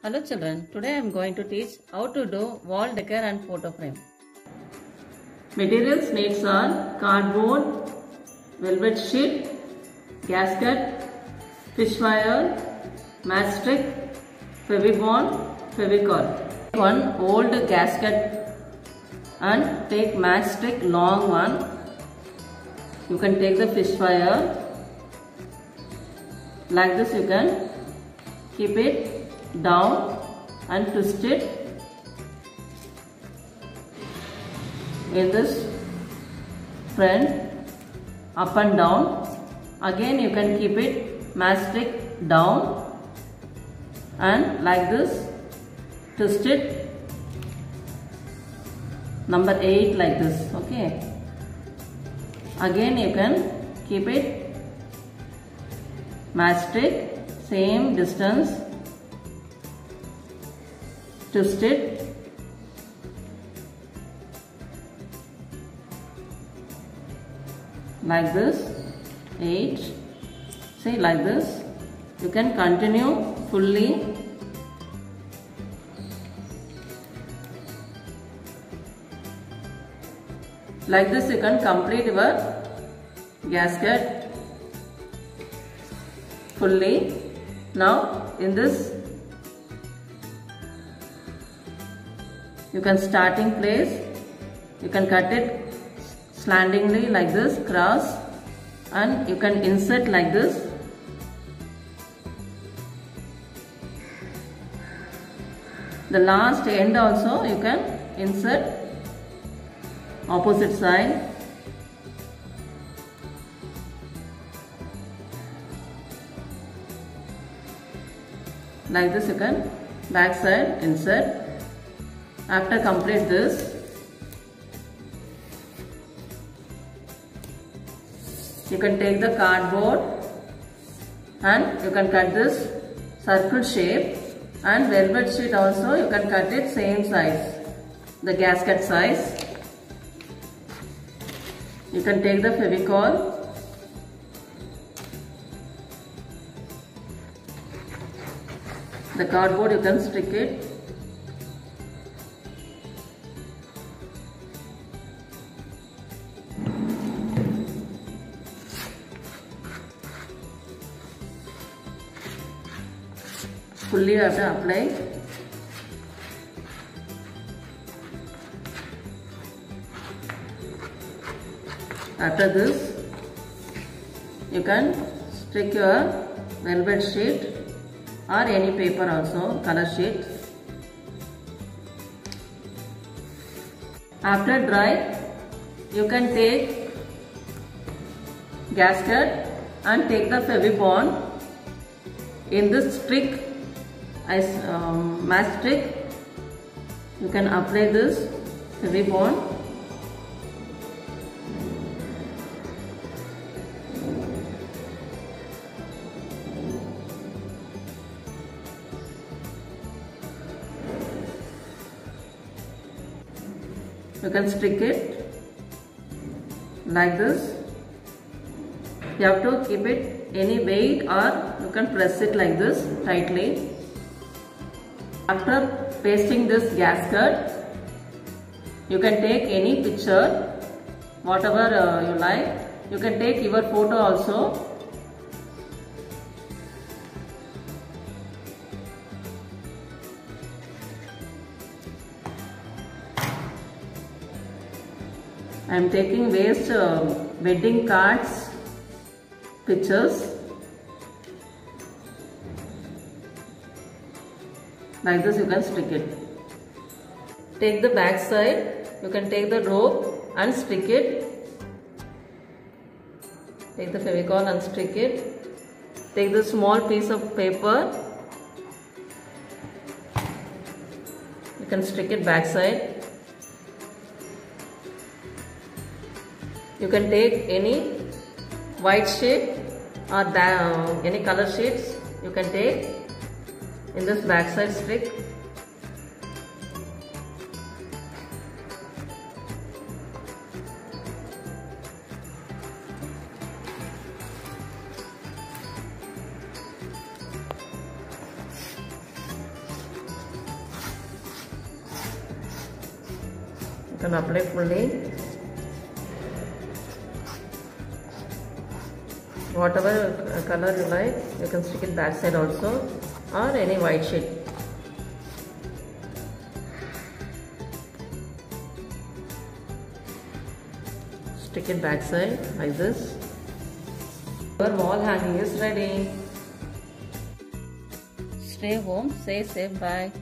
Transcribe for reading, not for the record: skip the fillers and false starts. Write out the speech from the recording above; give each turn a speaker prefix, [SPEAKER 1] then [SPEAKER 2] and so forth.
[SPEAKER 1] Hello children, today I am going to teach how to do wall decor and photo frame. Materials needs are cardboard, velvet sheet, gasket, fish wire, matchstick, Fevibond, Fevicol. One old gasket and take matchstick long one. You can take the fish wire. Like this you can keep it down and twist it in this front up and down. Again you can keep it matchstick down and like this twist it number 8 like this. Okay, again you can keep it matchstick same distance, twist it like this 8. See, like this you can continue fully. Like this you can complete your gasket fully. Now in this you can starting place, you can cut it slantingly like this cross and you can insert like this. The last end also you can insert opposite side. Like this you can back side insert. After complete this, you can take the cardboard and you can cut this circle shape, and velvet sheet also you can cut it same size, the gasket size. You can take the Fevicol. The cardboard you can stick it. Fully you have to apply. After this, you can stick your velvet sheet or any paper also, color sheet. After dry, you can take gasket and take the Fevibond in this stick as matchstick. You can apply this Fevibond. You can stick it like this. You have to keep it any weight or you can press it like this tightly. After pasting this gasket, you can take any picture, whatever you like. You can take your photo also. I am taking waste wedding cards pictures. Like this you can stick it. Take the back side, you can take the rope and stick it. Take the Fevicol and stick it. Take the small piece of paper. You can stick it back side. You can take any white sheet or any color sheets you can take in this backside stick. can apply fully. Whatever color you like, you can stick it back side also, or any white sheet. Stick it back side like this. Your wall hanging is ready. Stay home, stay safe, bye.